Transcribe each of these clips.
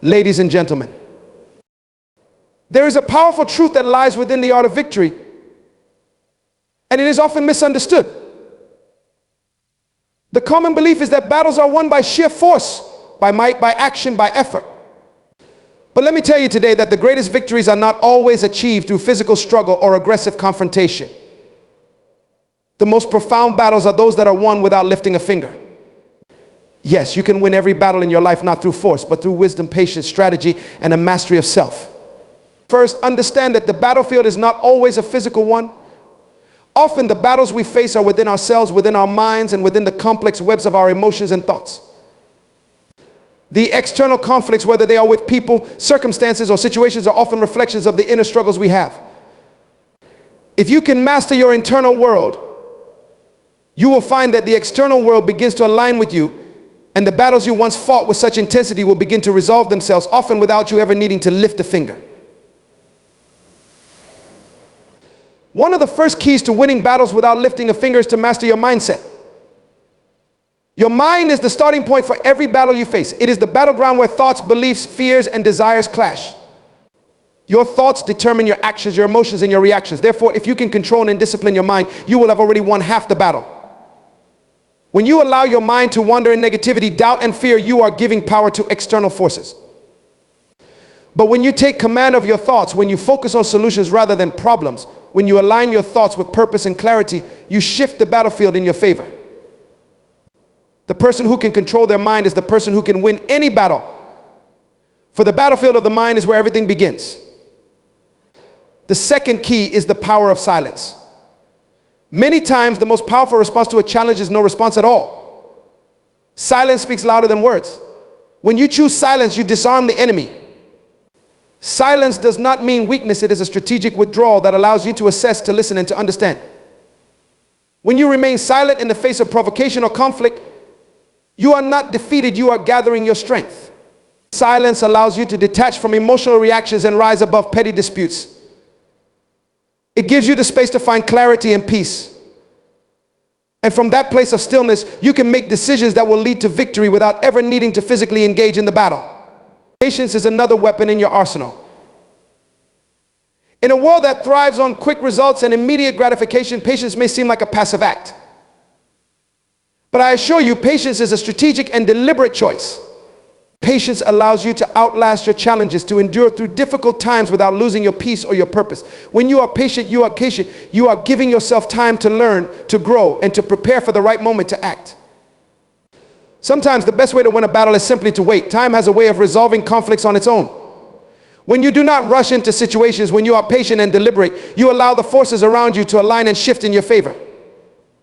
Ladies and gentlemen, there is a powerful truth that lies within the art of victory, and it is often misunderstood. The common belief is that battles are won by sheer force, by might, by action, by effort. But let me tell you today that the greatest victories are not always achieved through physical struggle or aggressive confrontation. The most profound battles are those that are won without lifting a finger. Yes, you can win every battle in your life not through force, but through wisdom, patience, strategy, and a mastery of self. First, understand that the battlefield is not always a physical one. Often the battles we face are within ourselves, within our minds, and within the complex webs of our emotions and thoughts. The external conflicts, whether they are with people, circumstances, or situations, are often reflections of the inner struggles we have. If you can master your internal world, you will find that the external world begins to align with you, and the battles you once fought with such intensity will begin to resolve themselves, often without you ever needing to lift a finger. One of the first keys to winning battles without lifting a finger is to master your mindset. Your mind is the starting point for every battle you face. It is the battleground where thoughts, beliefs, fears, and desires clash. Your thoughts determine your actions, your emotions, and your reactions. Therefore, if you can control and discipline your mind, you will have already won half the battle. When you allow your mind to wander in negativity, doubt, and fear, you are giving power to external forces. But when you take command of your thoughts, when you focus on solutions rather than problems, when you align your thoughts with purpose and clarity, you shift the battlefield in your favor. The person who can control their mind is the person who can win any battle. For the battlefield of the mind is where everything begins. The second key is the power of silence. Many times the most powerful response to a challenge is no response at all. Silence speaks louder than words. When you choose silence, you disarm the enemy. Silence does not mean weakness. It is a strategic withdrawal that allows you to assess, to listen, and to understand. When you remain silent in the face of provocation or conflict, you are not defeated, you are gathering your strength. Silence allows you to detach from emotional reactions and rise above petty disputes. It gives you the space to find clarity and peace. And from that place of stillness, you can make decisions that will lead to victory without ever needing to physically engage in the battle. Patience is another weapon in your arsenal. In a world that thrives on quick results and immediate gratification, patience may seem like a passive act. But I assure you, patience is a strategic and deliberate choice. Patience allows you to outlast your challenges, to endure through difficult times without losing your peace or your purpose. When you are patient, you are giving yourself time to learn, to grow, and to prepare for the right moment to act. Sometimes the best way to win a battle is simply to wait. Time has a way of resolving conflicts on its own. When you do not rush into situations, when you are patient and deliberate, you allow the forces around you to align and shift in your favor.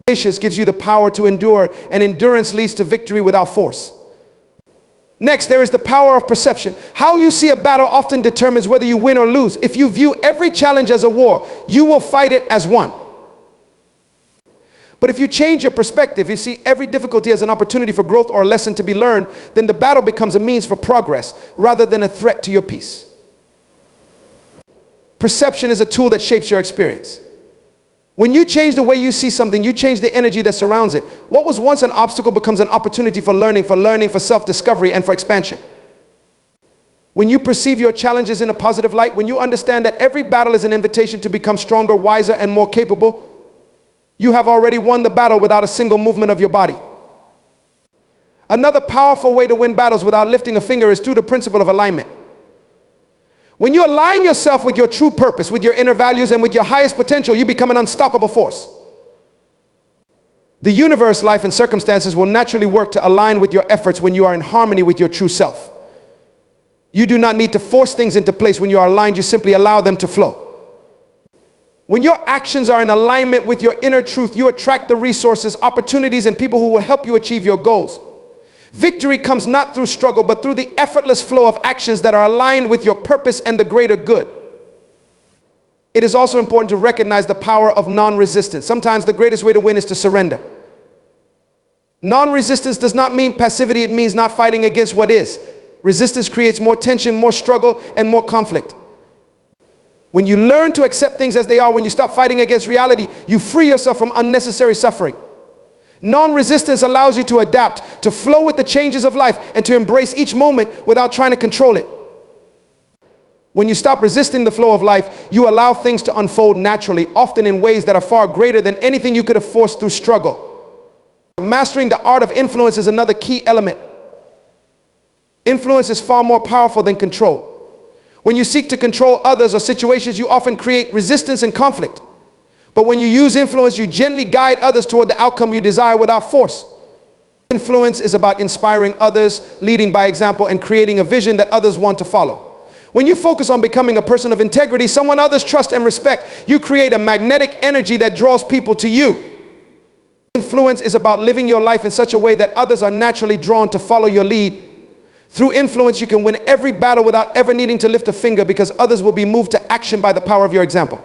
Patience gives you the power to endure, and endurance leads to victory without force. Next, there is the power of perception. How you see a battle often determines whether you win or lose. If you view every challenge as a war, you will fight it as one. But if you change your perspective, you see every difficulty as an opportunity for growth or a lesson to be learned, then the battle becomes a means for progress rather than a threat to your peace. Perception is a tool that shapes your experience. When you change the way you see something, you change the energy that surrounds it. What was once an obstacle becomes an opportunity for learning, for self-discovery, and for expansion. When you perceive your challenges in a positive light, when you understand that every battle is an invitation to become stronger, wiser, and more capable, you have already won the battle without a single movement of your body. Another powerful way to win battles without lifting a finger is through the principle of alignment. When you align yourself with your true purpose, with your inner values, and with your highest potential, you become an unstoppable force. The universe, life, and circumstances will naturally work to align with your efforts when you are in harmony with your true self. You do not need to force things into place. When you are aligned, you simply allow them to flow. When your actions are in alignment with your inner truth, you attract the resources, opportunities, and people who will help you achieve your goals. Victory comes not through struggle, but through the effortless flow of actions that are aligned with your purpose and the greater good. It is also important to recognize the power of non-resistance. Sometimes the greatest way to win is to surrender. Non-resistance does not mean passivity. It means not fighting against what is. Resistance creates more tension, more struggle, and more conflict. When you learn to accept things as they are, when you stop fighting against reality, you free yourself from unnecessary suffering. Non-resistance allows you to adapt, to flow with the changes of life, and to embrace each moment without trying to control it. When you stop resisting the flow of life, you allow things to unfold naturally, often in ways that are far greater than anything you could have forced through struggle. Mastering the art of influence is another key element. Influence is far more powerful than control. When you seek to control others or situations, you often create resistance and conflict. But when you use influence, you gently guide others toward the outcome you desire without force. Influence is about inspiring others, leading by example, and creating a vision that others want to follow. When you focus on becoming a person of integrity, someone others trust and respect, you create a magnetic energy that draws people to you. Influence is about living your life in such a way that others are naturally drawn to follow your lead. Through influence, you can win every battle without ever needing to lift a finger, because others will be moved to action by the power of your example.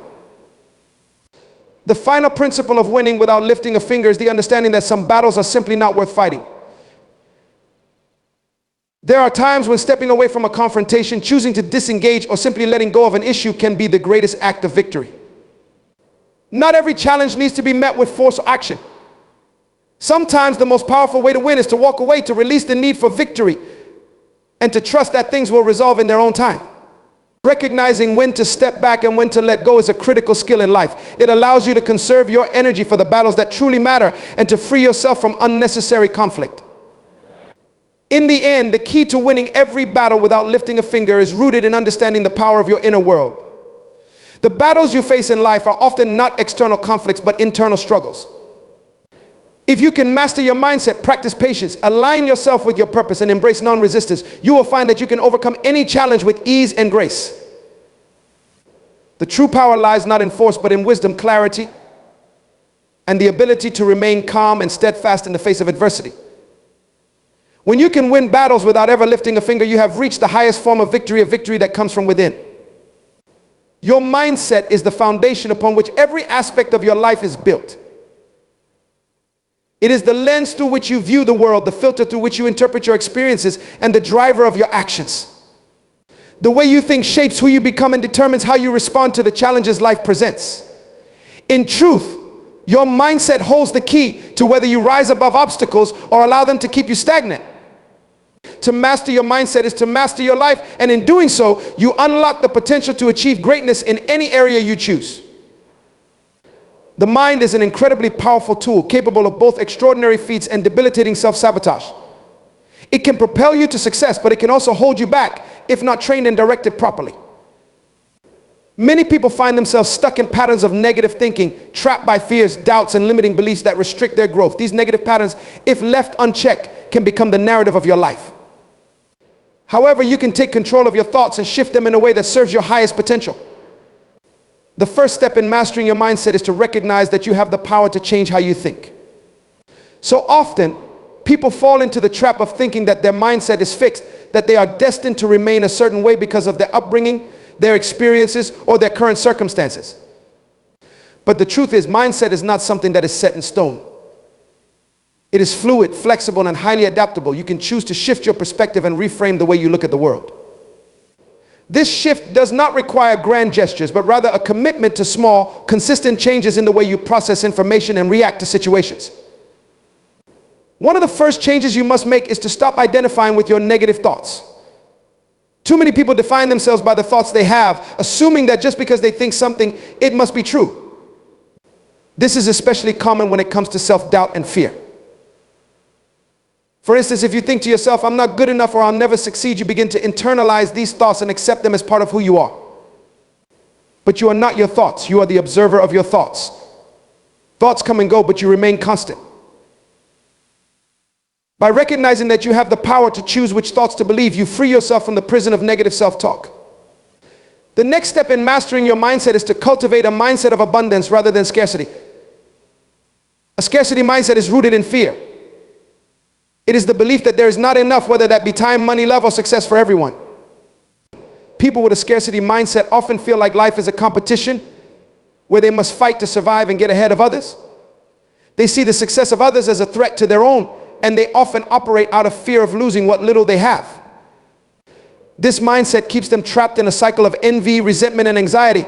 The final principle of winning without lifting a finger is the understanding that some battles are simply not worth fighting. There are times when stepping away from a confrontation, choosing to disengage, or simply letting go of an issue can be the greatest act of victory. Not every challenge needs to be met with force or action. Sometimes the most powerful way to win is to walk away, to release the need for victory, and to trust that things will resolve in their own time. Recognizing when to step back and when to let go is a critical skill in life. It allows you to conserve your energy for the battles that truly matter and to free yourself from unnecessary conflict. In the end, the key to winning every battle without lifting a finger is rooted in understanding the power of your inner world. The battles you face in life are often not external conflicts, but internal struggles. If you can master your mindset, practice patience, align yourself with your purpose, and embrace non-resistance, you will find that you can overcome any challenge with ease and grace. The true power lies not in force, but in wisdom, clarity, and the ability to remain calm and steadfast in the face of adversity. When you can win battles without ever lifting a finger, you have reached the highest form of victory, a victory that comes from within. Your mindset is the foundation upon which every aspect of your life is built. It is the lens through which you view the world, the filter through which you interpret your experiences, and the driver of your actions. The way you think shapes who you become and determines how you respond to the challenges life presents. In truth, your mindset holds the key to whether you rise above obstacles or allow them to keep you stagnant. To master your mindset is to master your life, and in doing so, you unlock the potential to achieve greatness in any area you choose. The mind is an incredibly powerful tool, capable of both extraordinary feats and debilitating self-sabotage. It can propel you to success, but it can also hold you back if not trained and directed properly. Many people find themselves stuck in patterns of negative thinking, trapped by fears, doubts, and limiting beliefs that restrict their growth. These negative patterns, if left unchecked, can become the narrative of your life. However, you can take control of your thoughts and shift them in a way that serves your highest potential. The first step in mastering your mindset is to recognize that you have the power to change how you think. So often, people fall into the trap of thinking that their mindset is fixed, that they are destined to remain a certain way because of their upbringing, their experiences, or their current circumstances. But the truth is, mindset is not something that is set in stone. It is fluid, flexible, and highly adaptable. You can choose to shift your perspective and reframe the way you look at the world. This shift does not require grand gestures, but rather a commitment to small, consistent changes in the way you process information and react to situations. One of the first changes you must make is to stop identifying with your negative thoughts. Too many people define themselves by the thoughts they have, assuming that just because they think something, it must be true. This is especially common when it comes to self-doubt and fear. For instance, if you think to yourself, I'm not good enough or I'll never succeed, you begin to internalize these thoughts and accept them as part of who you are. But you are not your thoughts. You are the observer of your thoughts. Thoughts come and go, but you remain constant. By recognizing that you have the power to choose which thoughts to believe, you free yourself from the prison of negative self-talk. The next step in mastering your mindset is to cultivate a mindset of abundance rather than scarcity. A scarcity mindset is rooted in fear. It is the belief that there is not enough, whether that be time, money, love, or success for everyone. People with a scarcity mindset often feel like life is a competition where they must fight to survive and get ahead of others. They see the success of others as a threat to their own, and they often operate out of fear of losing what little they have. This mindset keeps them trapped in a cycle of envy, resentment, and anxiety.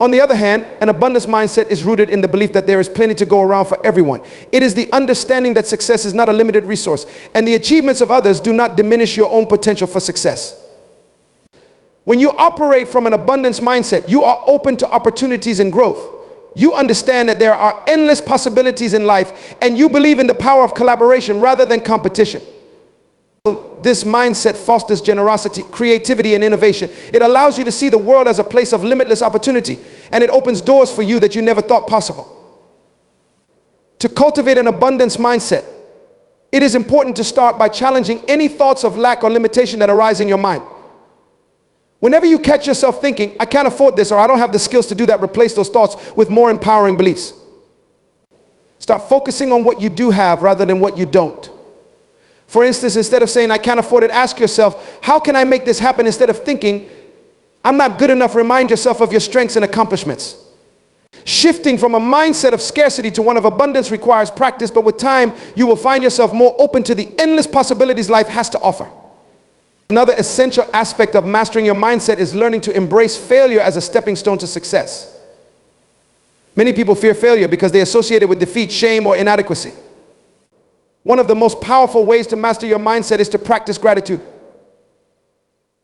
On the other hand, an abundance mindset is rooted in the belief that there is plenty to go around for everyone. It is the understanding that success is not a limited resource, and the achievements of others do not diminish your own potential for success. When you operate from an abundance mindset, you are open to opportunities and growth. You understand that there are endless possibilities in life, and you believe in the power of collaboration rather than competition. This mindset fosters generosity, creativity, and innovation. It allows you to see the world as a place of limitless opportunity, and it opens doors for you that you never thought possible. To cultivate an abundance mindset, it is important to start by challenging any thoughts of lack or limitation that arise in your mind. Whenever you catch yourself thinking, I can't afford this, or I don't have the skills to do that, replace those thoughts with more empowering beliefs. Start focusing on what you do have rather than what you don't. For instance, instead of saying, I can't afford it, ask yourself, how can I make this happen? Instead of thinking, I'm not good enough, remind yourself of your strengths and accomplishments. Shifting from a mindset of scarcity to one of abundance requires practice, but with time, you will find yourself more open to the endless possibilities life has to offer. Another essential aspect of mastering your mindset is learning to embrace failure as a stepping stone to success. Many people fear failure because they associate it with defeat, shame, or inadequacy. One of the most powerful ways to master your mindset is to practice gratitude.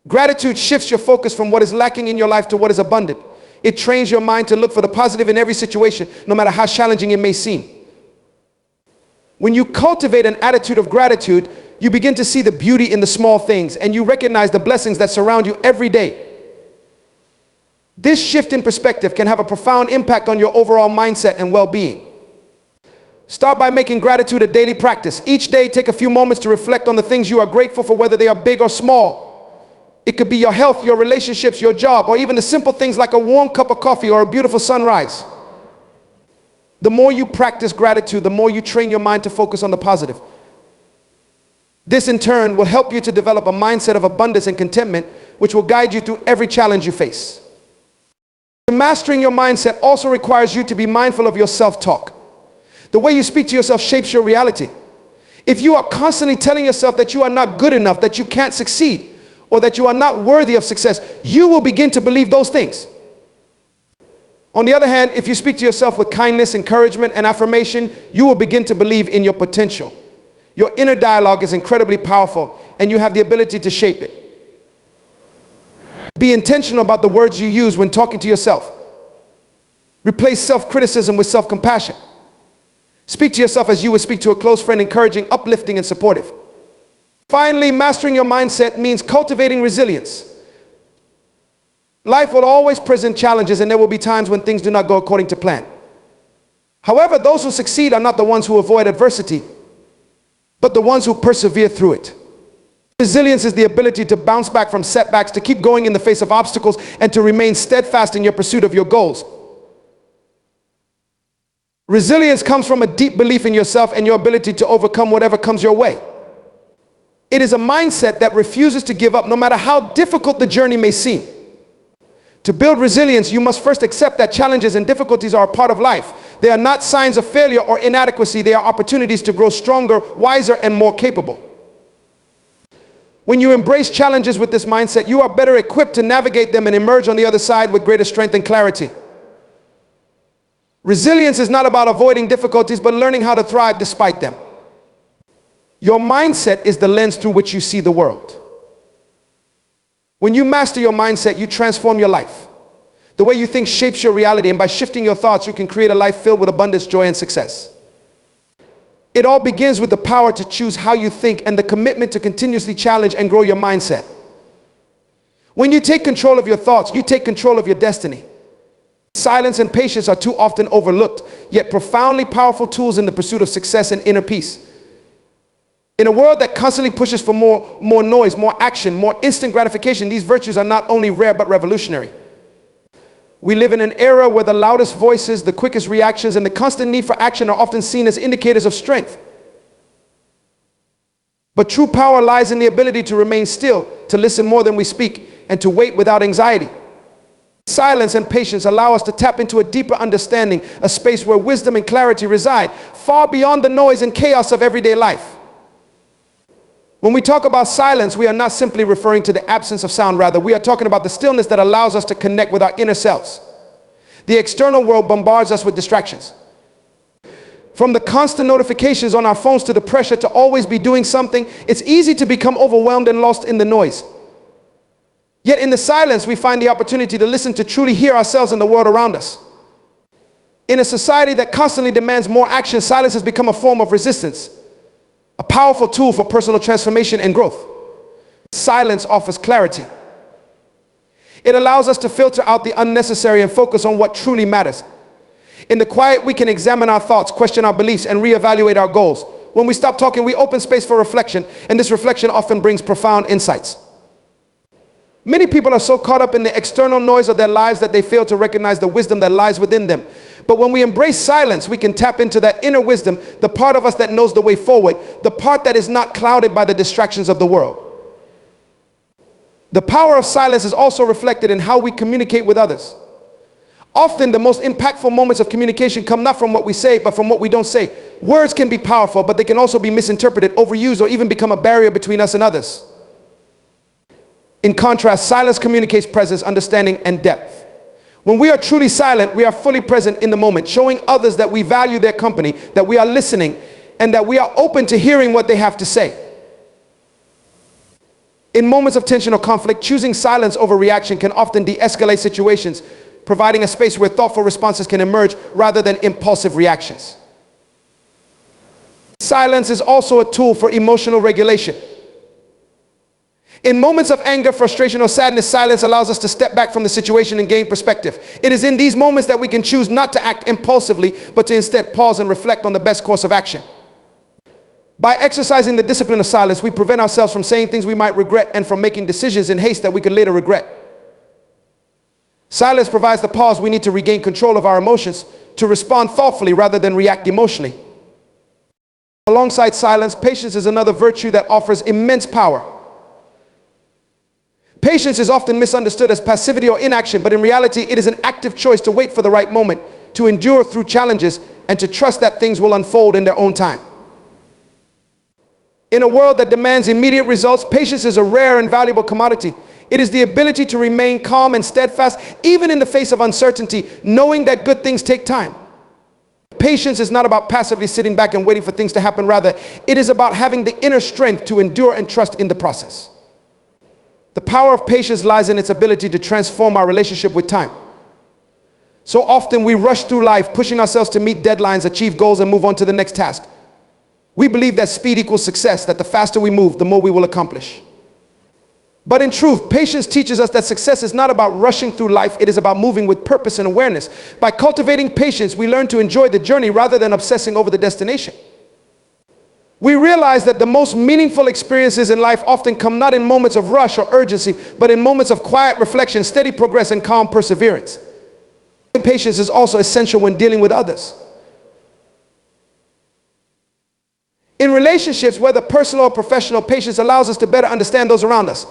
Gratitude shifts your focus from what is lacking in your life to what is abundant. It trains your mind to look for the positive in every situation, no matter how challenging it may seem. When you cultivate an attitude of gratitude, you begin to see the beauty in the small things, and you recognize the blessings that surround you every day. This shift in perspective can have a profound impact on your overall mindset and well-being. Start by making gratitude a daily practice. Each day, take a few moments to reflect on the things you are grateful for, whether they are big or small. It could be your health, your relationships, your job, or even the simple things like a warm cup of coffee or a beautiful sunrise. The more you practice gratitude, the more you train your mind to focus on the positive. This in turn will help you to develop a mindset of abundance and contentment, which will guide you through every challenge you face. Mastering your mindset also requires you to be mindful of your self-talk. The way you speak to yourself shapes your reality. If you are constantly telling yourself that you are not good enough, that you can't succeed, or that you are not worthy of success, you will begin to believe those things. On the other hand, if you speak to yourself with kindness, encouragement, and affirmation, you will begin to believe in your potential. Your inner dialogue is incredibly powerful, and you have the ability to shape it. Be intentional about the words you use when talking to yourself. Replace self-criticism with self-compassion. Speak to yourself as you would speak to a close friend, encouraging, uplifting, and supportive. Finally, mastering your mindset means cultivating resilience. Life will always present challenges, and there will be times when things do not go according to plan. However, those who succeed are not the ones who avoid adversity, but the ones who persevere through it. Resilience is the ability to bounce back from setbacks, to keep going in the face of obstacles, and to remain steadfast in your pursuit of your goals. Resilience comes from a deep belief in yourself and your ability to overcome whatever comes your way. It is a mindset that refuses to give up, no matter how difficult the journey may seem. To build resilience, you must first accept that challenges and difficulties are a part of life. They are not signs of failure or inadequacy. They are opportunities to grow stronger, wiser, and more capable. When you embrace challenges with this mindset, you are better equipped to navigate them and emerge on the other side with greater strength and clarity. Resilience is not about avoiding difficulties, but learning how to thrive despite them. Your mindset is the lens through which you see the world. When you master your mindset, you transform your life. The way you think shapes your reality, and by shifting your thoughts, you can create a life filled with abundance, joy, and success. It all begins with the power to choose how you think and the commitment to continuously challenge and grow your mindset. When you take control of your thoughts, you take control of your destiny. Silence and patience are too often overlooked, yet profoundly powerful tools in the pursuit of success and inner peace. In a world that constantly pushes for more noise, more action, more instant gratification, these virtues are not only rare but revolutionary. We live in an era where the loudest voices, the quickest reactions, and the constant need for action are often seen as indicators of strength. But true power lies in the ability to remain still, to listen more than we speak, and to wait without anxiety. Silence and patience allow us to tap into a deeper understanding, a space where wisdom and clarity reside, far beyond the noise and chaos of everyday life. When we talk about silence, we are not simply referring to the absence of sound. Rather, we are talking about the stillness that allows us to connect with our inner selves. The external world bombards us with distractions. From the constant notifications on our phones to the pressure to always be doing something, it's easy to become overwhelmed and lost in the noise. Yet in the silence, we find the opportunity to listen, to truly hear ourselves and the world around us. In a society that constantly demands more action, silence has become a form of resistance, a powerful tool for personal transformation and growth. Silence offers clarity. It allows us to filter out the unnecessary and focus on what truly matters. In the quiet, we can examine our thoughts, question our beliefs, and reevaluate our goals. When we stop talking, we open space for reflection, and this reflection often brings profound insights. Many people are so caught up in the external noise of their lives that they fail to recognize the wisdom that lies within them. But when we embrace silence, we can tap into that inner wisdom, the part of us that knows the way forward, the part that is not clouded by the distractions of the world. The power of silence is also reflected in how we communicate with others. Often the most impactful moments of communication come not from what we say, but from what we don't say. Words can be powerful, but they can also be misinterpreted, overused, or even become a barrier between us and others. In contrast, silence communicates presence, understanding, and depth. When we are truly silent, we are fully present in the moment, showing others that we value their company, that we are listening, and that we are open to hearing what they have to say. In moments of tension or conflict, choosing silence over reaction can often de-escalate situations, providing a space where thoughtful responses can emerge rather than impulsive reactions. Silence is also a tool for emotional regulation. In moments of anger, frustration, or sadness, silence allows us to step back from the situation and gain perspective. It is in these moments that we can choose not to act impulsively, but to instead pause and reflect on the best course of action. By exercising the discipline of silence, we prevent ourselves from saying things we might regret and from making decisions in haste that we could later regret. Silence provides the pause we need to regain control of our emotions, to respond thoughtfully rather than react emotionally. Alongside silence, patience is another virtue that offers immense power. Patience is often misunderstood as passivity or inaction, but in reality, it is an active choice to wait for the right moment, to endure through challenges, and to trust that things will unfold in their own time. In a world that demands immediate results, patience is a rare and valuable commodity. It is the ability to remain calm and steadfast, even in the face of uncertainty, knowing that good things take time. Patience is not about passively sitting back and waiting for things to happen. Rather, it is about having the inner strength to endure and trust in the process. The power of patience lies in its ability to transform our relationship with time. So often we rush through life, pushing ourselves to meet deadlines, achieve goals, and move on to the next task. We believe that speed equals success, that the faster we move, the more we will accomplish. But in truth, patience teaches us that success is not about rushing through life, it is about moving with purpose and awareness. By cultivating patience, we learn to enjoy the journey rather than obsessing over the destination. We realize that the most meaningful experiences in life often come not in moments of rush or urgency, but in moments of quiet reflection, steady progress, and calm perseverance. Patience is also essential when dealing with others. In relationships, whether personal or professional, patience allows us to better understand those around us.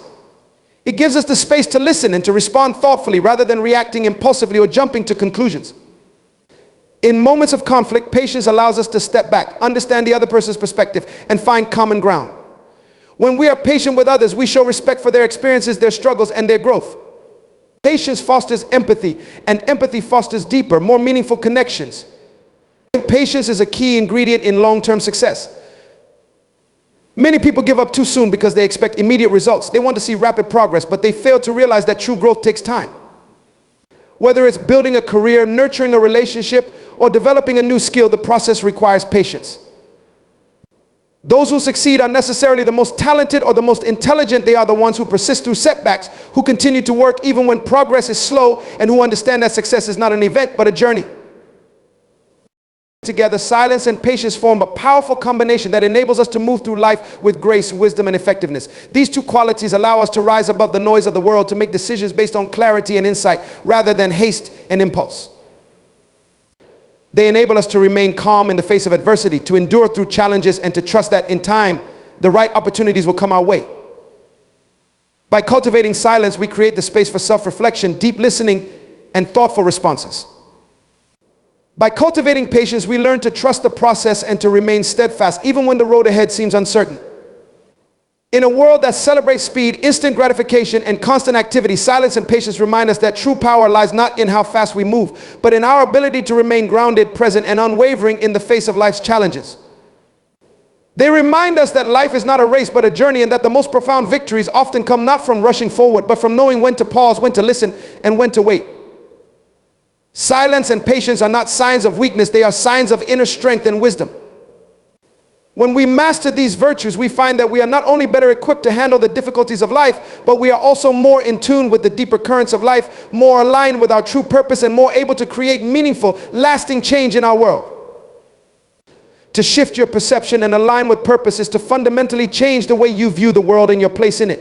It gives us the space to listen and to respond thoughtfully rather than reacting impulsively or jumping to conclusions. In moments of conflict, patience allows us to step back, understand the other person's perspective, and find common ground. When we are patient with others, we show respect for their experiences, their struggles, and their growth. Patience fosters empathy, and empathy fosters deeper, more meaningful connections. Patience is a key ingredient in long-term success. Many people give up too soon because they expect immediate results. They want to see rapid progress, but they fail to realize that true growth takes time. Whether it's building a career, nurturing a relationship, or developing a new skill, the process requires patience. Those who succeed are necessarily the most talented or the most intelligent. They are the ones who persist through setbacks, who continue to work even when progress is slow, and who understand that success is not an event but a journey. Together, silence and patience form a powerful combination that enables us to move through life with grace, wisdom, and effectiveness. These two qualities allow us to rise above the noise of the world, to make decisions based on clarity and insight rather than haste and impulse. They enable us to remain calm in the face of adversity, to endure through challenges, and to trust that in time, the right opportunities will come our way. By cultivating silence, we create the space for self-reflection, deep listening, and thoughtful responses. By cultivating patience, we learn to trust the process and to remain steadfast, even when the road ahead seems uncertain. In a world that celebrates speed, instant gratification, and constant activity, silence and patience remind us that true power lies not in how fast we move, but in our ability to remain grounded, present, and unwavering in the face of life's challenges. They remind us that life is not a race but a journey, and that the most profound victories often come not from rushing forward, but from knowing when to pause, when to listen, and when to wait. Silence and patience are not signs of weakness, they are signs of inner strength and wisdom. When we master these virtues, we find that we are not only better equipped to handle the difficulties of life, but we are also more in tune with the deeper currents of life, more aligned with our true purpose, and more able to create meaningful, lasting change in our world. To shift your perception and align with purpose is to fundamentally change the way you view the world and your place in it.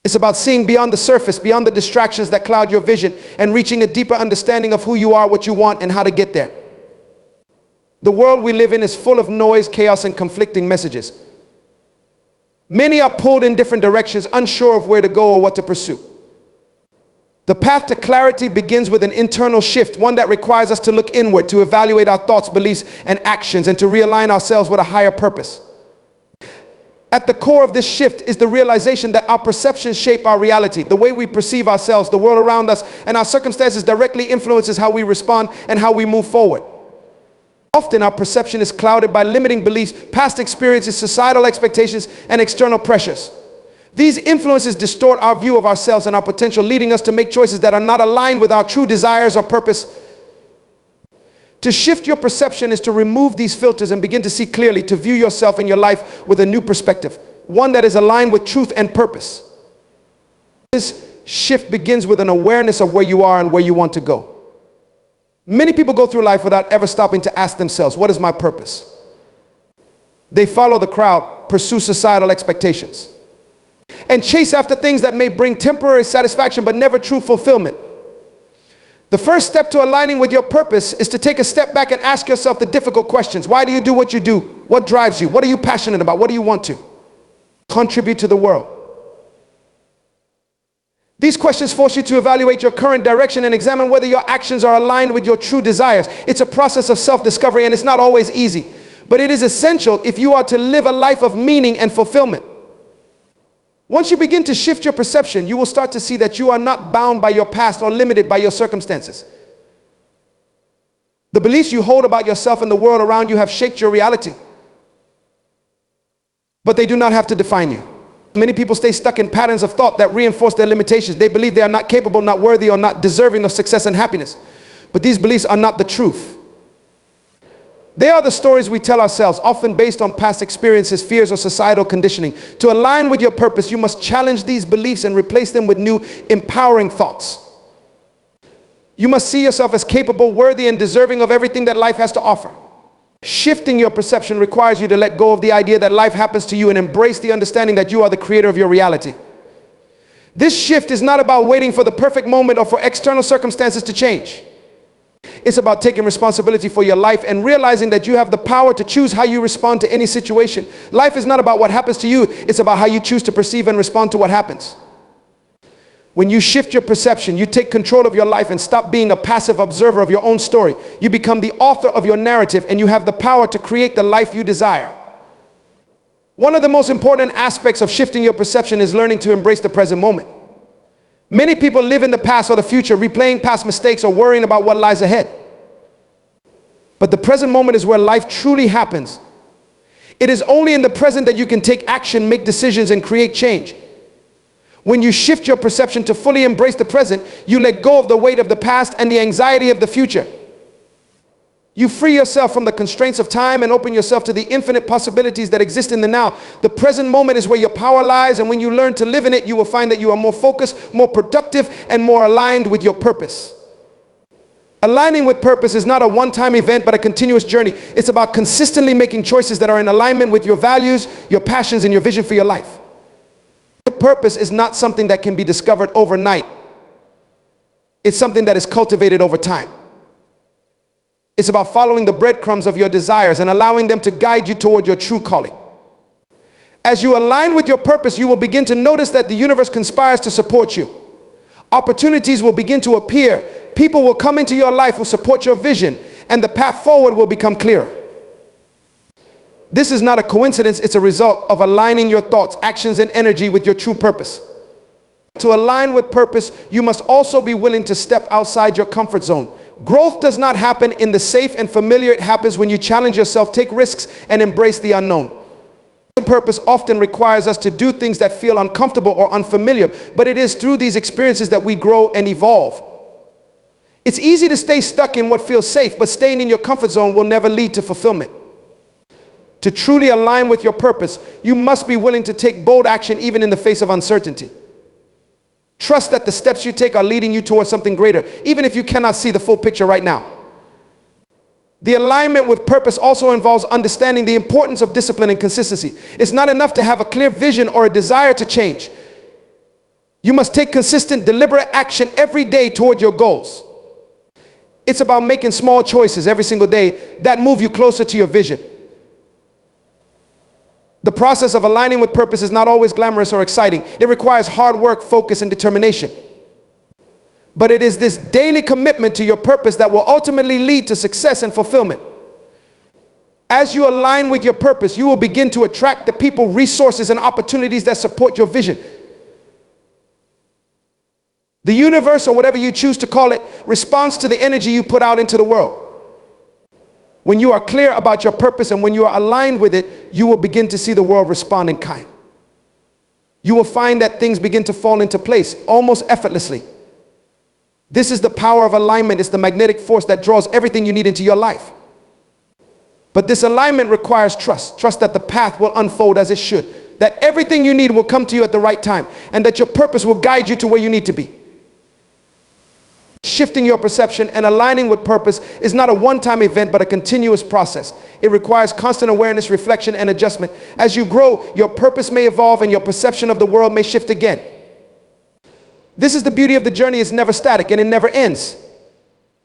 It's about seeing beyond the surface, beyond the distractions that cloud your vision, and reaching a deeper understanding of who you are, what you want, and how to get there. The world we live in is full of noise, chaos, and conflicting messages. Many are pulled in different directions, unsure of where to go or what to pursue. The path to clarity begins with an internal shift, one that requires us to look inward, to evaluate our thoughts, beliefs, and actions, and to realign ourselves with a higher purpose. At the core of this shift is the realization that our perceptions shape our reality. The way we perceive ourselves, the world around us, and our circumstances directly influences how we respond and how we move forward. Often our perception is clouded by limiting beliefs, past experiences, societal expectations, and external pressures. These influences distort our view of ourselves and our potential, leading us to make choices that are not aligned with our true desires or purpose. To shift your perception is to remove these filters and begin to see clearly, to view yourself and your life with a new perspective, one that is aligned with truth and purpose. This shift begins with an awareness of where you are and where you want to go. Many people go through life without ever stopping to ask themselves, what is my purpose? They follow the crowd, pursue societal expectations, and chase after things that may bring temporary satisfaction but never true fulfillment. The first step to aligning with your purpose is to take a step back and ask yourself the difficult questions. Why do you do what you do? What drives you? What are you passionate about? What do you want to contribute to the world? These questions force you to evaluate your current direction and examine whether your actions are aligned with your true desires. It's a process of self-discovery, and it's not always easy, but it is essential if you are to live a life of meaning and fulfillment. Once you begin to shift your perception, you will start to see that you are not bound by your past or limited by your circumstances. The beliefs you hold about yourself and the world around you have shaped your reality, but they do not have to define you. Many people stay stuck in patterns of thought that reinforce their limitations. They believe they are not capable, not worthy, or not deserving of success and happiness. But these beliefs are not the truth. They are the stories we tell ourselves, often based on past experiences, fears, or societal conditioning. To align with your purpose, you must challenge these beliefs and replace them with new, empowering thoughts. You must see yourself as capable, worthy, and deserving of everything that life has to offer. Shifting your perception requires you to let go of the idea that life happens to you and embrace the understanding that you are the creator of your reality. This shift is not about waiting for the perfect moment or for external circumstances to change. It's about taking responsibility for your life and realizing that you have the power to choose how you respond to any situation. Life is not about what happens to you, it's about how you choose to perceive and respond to what happens. When you shift your perception, you take control of your life and stop being a passive observer of your own story. You become the author of your narrative, and you have the power to create the life you desire. One of the most important aspects of shifting your perception is learning to embrace the present moment. Many people live in the past or the future, replaying past mistakes or worrying about what lies ahead. But the present moment is where life truly happens. It is only in the present that you can take action, make decisions, and create change. When you shift your perception to fully embrace the present, you let go of the weight of the past and the anxiety of the future. You free yourself from the constraints of time and open yourself to the infinite possibilities that exist in the now. The present moment is where your power lies, and when you learn to live in it, you will find that you are more focused, more productive, and more aligned with your purpose. Aligning with purpose is not a one-time event, but a continuous journey. It's about consistently making choices that are in alignment with your values, your passions, and your vision for your life. Purpose is not something that can be discovered overnight. It's something that is cultivated over time. It's about following the breadcrumbs of your desires and allowing them to guide you toward your true calling. As you align with your purpose, you will begin to notice that the universe conspires to support you. Opportunities will begin to appear. People will come into your life who support your vision, and the path forward will become clearer. This is not a coincidence, it's a result of aligning your thoughts, actions, and energy with your true purpose. To align with purpose, you must also be willing to step outside your comfort zone. Growth does not happen in the safe and familiar. It happens when you challenge yourself, take risks, and embrace the unknown. Purpose often requires us to do things that feel uncomfortable or unfamiliar, but it is through these experiences that we grow and evolve. It's easy to stay stuck in what feels safe, but staying in your comfort zone will never lead to fulfillment. To truly align with your purpose, you must be willing to take bold action even in the face of uncertainty. Trust that the steps you take are leading you towards something greater, even if you cannot see the full picture right now. The alignment with purpose also involves understanding the importance of discipline and consistency. It's not enough to have a clear vision or a desire to change. You must take consistent, deliberate action every day toward your goals. It's about making small choices every single day that move you closer to your vision. The process of aligning with purpose is not always glamorous or exciting. It requires hard work, focus, and determination. But it is this daily commitment to your purpose that will ultimately lead to success and fulfillment. As you align with your purpose, you will begin to attract the people, resources, and opportunities that support your vision. The universe, or whatever you choose to call it, responds to the energy you put out into the world. When you are clear about your purpose and when you are aligned with it, you will begin to see the world respond in kind. You will find that things begin to fall into place almost effortlessly. This is the power of alignment. It's the magnetic force that draws everything you need into your life. But this alignment requires trust. Trust that the path will unfold as it should, that everything you need will come to you at the right time, and that your purpose will guide you to where you need to be. Shifting your perception and aligning with purpose is not a one-time event, but a continuous process. It requires constant awareness, reflection, and adjustment. As you grow, your purpose may evolve and your perception of the world may shift again. This is the beauty of the journey. It's never static and it never ends.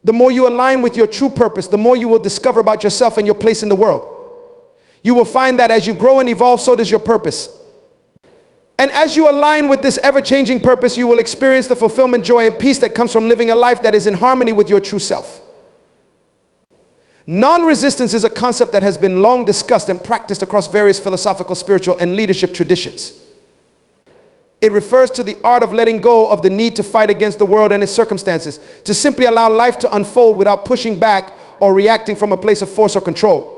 The more you align with your true purpose, the more you will discover about yourself and your place in the world. You will find that as you grow and evolve, so does your purpose. And as you align with this ever-changing purpose, you will experience the fulfillment, joy, and peace that comes from living a life that is in harmony with your true self. Non-resistance is a concept that has been long discussed and practiced across various philosophical, spiritual, and leadership traditions. It refers to the art of letting go of the need to fight against the world and its circumstances, to simply allow life to unfold without pushing back or reacting from a place of force or control.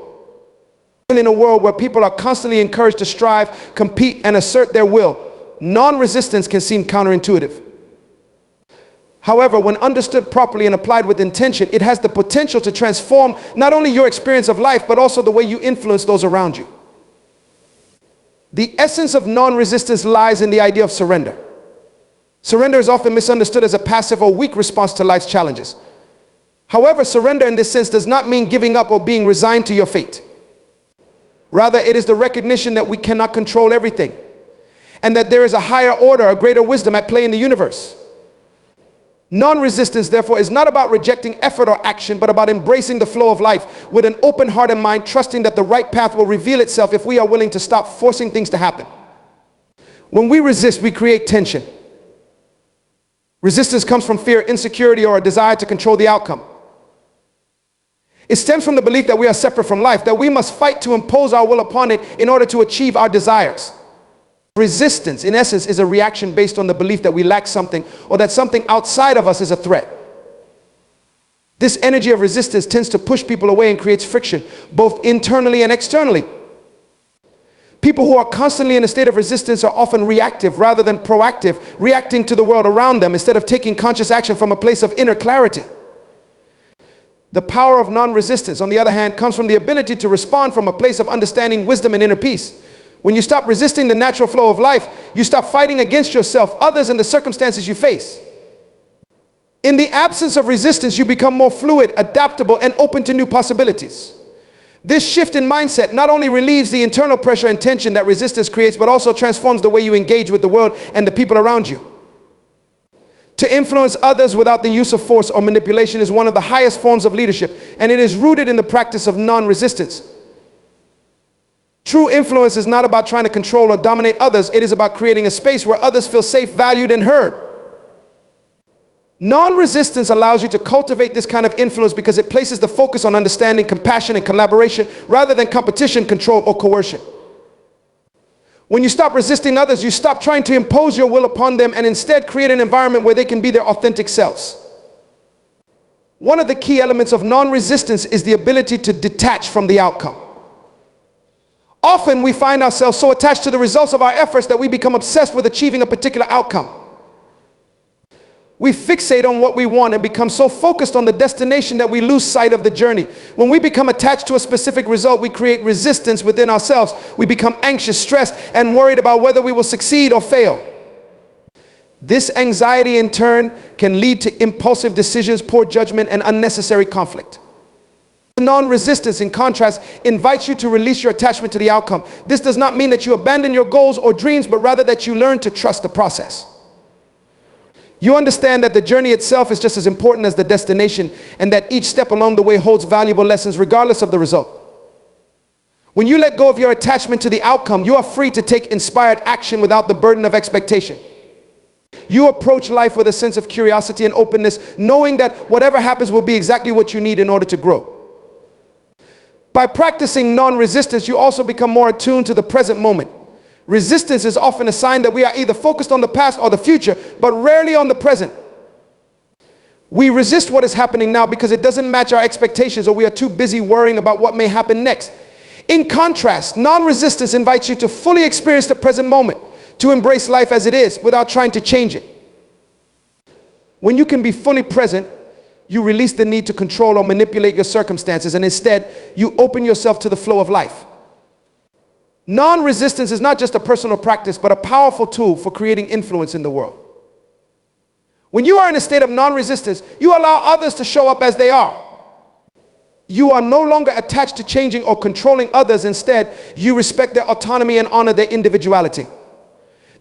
In a world where people are constantly encouraged to strive, compete, and assert their will, non-resistance can seem counterintuitive. However, when understood properly and applied with intention, it has the potential to transform not only your experience of life, but also the way you influence those around you. The essence of non-resistance lies in the idea of surrender. Surrender is often misunderstood as a passive or weak response to life's challenges. However, surrender in this sense does not mean giving up or being resigned to your fate. Rather, it is the recognition that we cannot control everything, and that there is a higher order, a greater wisdom at play in the universe. Non-resistance, therefore, is not about rejecting effort or action, but about embracing the flow of life with an open heart and mind, trusting that the right path will reveal itself if we are willing to stop forcing things to happen. When we resist, we create tension. Resistance comes from fear, insecurity, or a desire to control the outcome. It stems from the belief that we are separate from life, that we must fight to impose our will upon it in order to achieve our desires. Resistance, in essence, is a reaction based on the belief that we lack something or that something outside of us is a threat. This energy of resistance tends to push people away and creates friction, both internally and externally. People who are constantly in a state of resistance are often reactive rather than proactive, reacting to the world around them instead of taking conscious action from a place of inner clarity. The power of non-resistance, on the other hand, comes from the ability to respond from a place of understanding, wisdom, and inner peace. When you stop resisting the natural flow of life, you stop fighting against yourself, others, and the circumstances you face. In the absence of resistance, you become more fluid, adaptable, and open to new possibilities. This shift in mindset not only relieves the internal pressure and tension that resistance creates, but also transforms the way you engage with the world and the people around you. To influence others without the use of force or manipulation is one of the highest forms of leadership, and it is rooted in the practice of non-resistance. True influence is not about trying to control or dominate others. It is about creating a space where others feel safe, valued, and heard. Non-resistance allows you to cultivate this kind of influence because it places the focus on understanding, compassion, and collaboration rather than competition, control, or coercion. When you stop resisting others, you stop trying to impose your will upon them and instead create an environment where they can be their authentic selves. One of the key elements of non-resistance is the ability to detach from the outcome. Often we find ourselves so attached to the results of our efforts that we become obsessed with achieving a particular outcome. We fixate on what we want and become so focused on the destination that we lose sight of the journey. When we become attached to a specific result, we create resistance within ourselves. We become anxious, stressed, and worried about whether we will succeed or fail. This anxiety in turn can lead to impulsive decisions, poor judgment, and unnecessary conflict. Non-resistance, in contrast, invites you to release your attachment to the outcome. This does not mean that you abandon your goals or dreams, but rather that you learn to trust the process. You understand that the journey itself is just as important as the destination, and that each step along the way holds valuable lessons regardless of the result. When you let go of your attachment to the outcome, you are free to take inspired action without the burden of expectation. You approach life with a sense of curiosity and openness, knowing that whatever happens will be exactly what you need in order to grow. By practicing non-resistance, you also become more attuned to the present moment. Resistance is often a sign that we are either focused on the past or the future, but rarely on the present. We resist what is happening now because it doesn't match our expectations, or we are too busy worrying about what may happen next. In contrast, non-resistance invites you to fully experience the present moment, to embrace life as it is without trying to change it. When you can be fully present, you release the need to control or manipulate your circumstances, and instead, you open yourself to the flow of life. Non-resistance is not just a personal practice, but a powerful tool for creating influence in the world. When you are in a state of non-resistance, you allow others to show up as they are. You are no longer attached to changing or controlling others. Instead, you respect their autonomy and honor their individuality.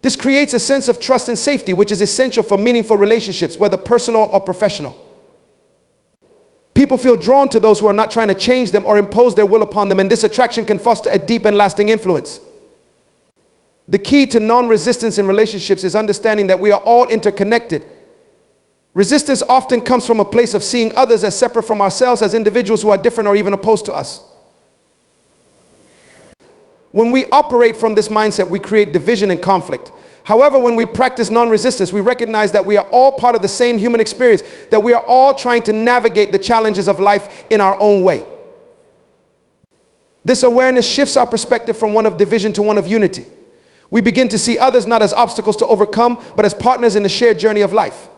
This creates a sense of trust and safety, which is essential for meaningful relationships, whether personal or professional. People feel drawn to those who are not trying to change them or impose their will upon them, and this attraction can foster a deep and lasting influence. The key to non-resistance in relationships is understanding that we are all interconnected. Resistance often comes from a place of seeing others as separate from ourselves, as individuals who are different or even opposed to us. When we operate from this mindset, we create division and conflict. However, when we practice non-resistance, we recognize that we are all part of the same human experience, that we are all trying to navigate the challenges of life in our own way. This awareness shifts our perspective from one of division to one of unity. We begin to see others not as obstacles to overcome, but as partners in the shared journey of life.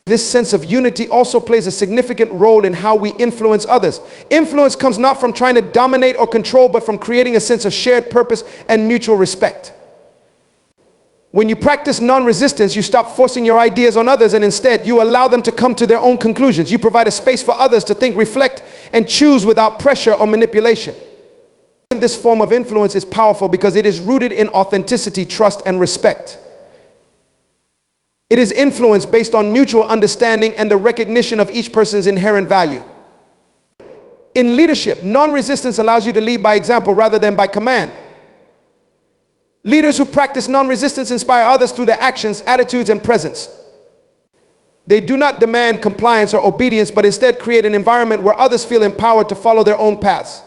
This sense of unity also plays a significant role in how we influence others. Influence comes not from trying to dominate or control, but from creating a sense of shared purpose and mutual respect. When you practice non-resistance, you stop forcing your ideas on others, and instead you allow them to come to their own conclusions. You provide a space for others to think, reflect, and choose without pressure or manipulation. This form of influence is powerful because it is rooted in authenticity, trust, and respect. It is influence based on mutual understanding and the recognition of each person's inherent value. In leadership, non-resistance allows you to lead by example rather than by command. Leaders who practice non-resistance inspire others through their actions, attitudes, and presence. They do not demand compliance or obedience, but instead create an environment where others feel empowered to follow their own paths.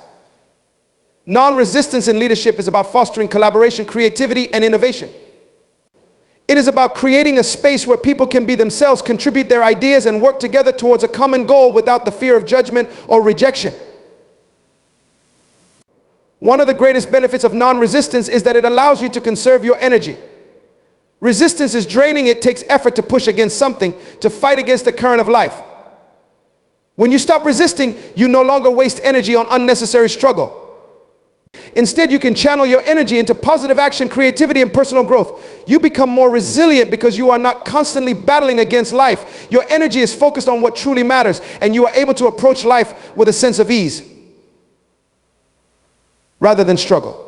Non-resistance in leadership is about fostering collaboration, creativity, and innovation. It is about creating a space where people can be themselves, contribute their ideas, and work together towards a common goal without the fear of judgment or rejection. One of the greatest benefits of non-resistance is that it allows you to conserve your energy. Resistance is draining. It takes effort to push against something, to fight against the current of life. When you stop resisting, you no longer waste energy on unnecessary struggle. Instead, you can channel your energy into positive action, creativity, and personal growth. You become more resilient because you are not constantly battling against life. Your energy is focused on what truly matters, and you are able to approach life with a sense of ease rather than struggle.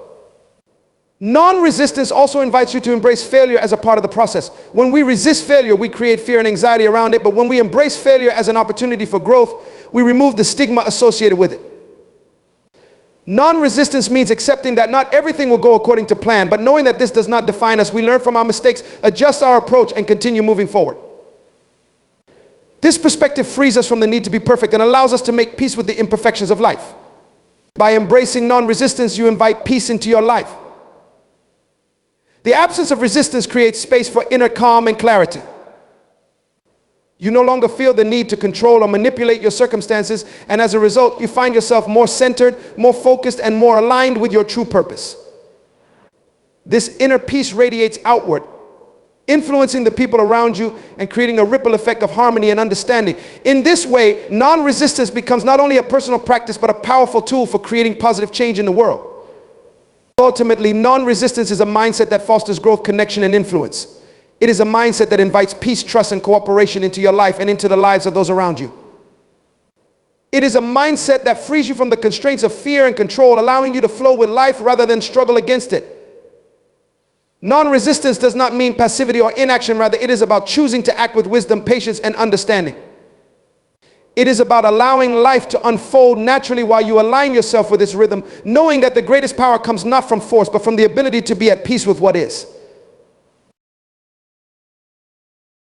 Non-resistance also invites you to embrace failure as a part of the process. When we resist failure, we create fear and anxiety around it, but when we embrace failure as an opportunity for growth, we remove the stigma associated with it. Non-resistance means accepting that not everything will go according to plan, but knowing that this does not define us. We learn from our mistakes, adjust our approach, and continue moving forward. This perspective frees us from the need to be perfect and allows us to make peace with the imperfections of life. By embracing non-resistance, you invite peace into your life. The absence of resistance creates space for inner calm and clarity. You no longer feel the need to control or manipulate your circumstances, and as a result, you find yourself more centered, more focused, and more aligned with your true purpose. This inner peace radiates outward, influencing the people around you and creating a ripple effect of harmony and understanding. In this way, non-resistance becomes not only a personal practice, but a powerful tool for creating positive change in the world. Ultimately, non-resistance is a mindset that fosters growth, connection, and influence. It is a mindset that invites peace, trust, and cooperation into your life and into the lives of those around you. It is a mindset that frees you from the constraints of fear and control, allowing you to flow with life rather than struggle against it. Non-resistance does not mean passivity or inaction. Rather, it is about choosing to act with wisdom, patience, and understanding. It is about allowing life to unfold naturally while you align yourself with its rhythm, knowing that the greatest power comes not from force, but from the ability to be at peace with what is.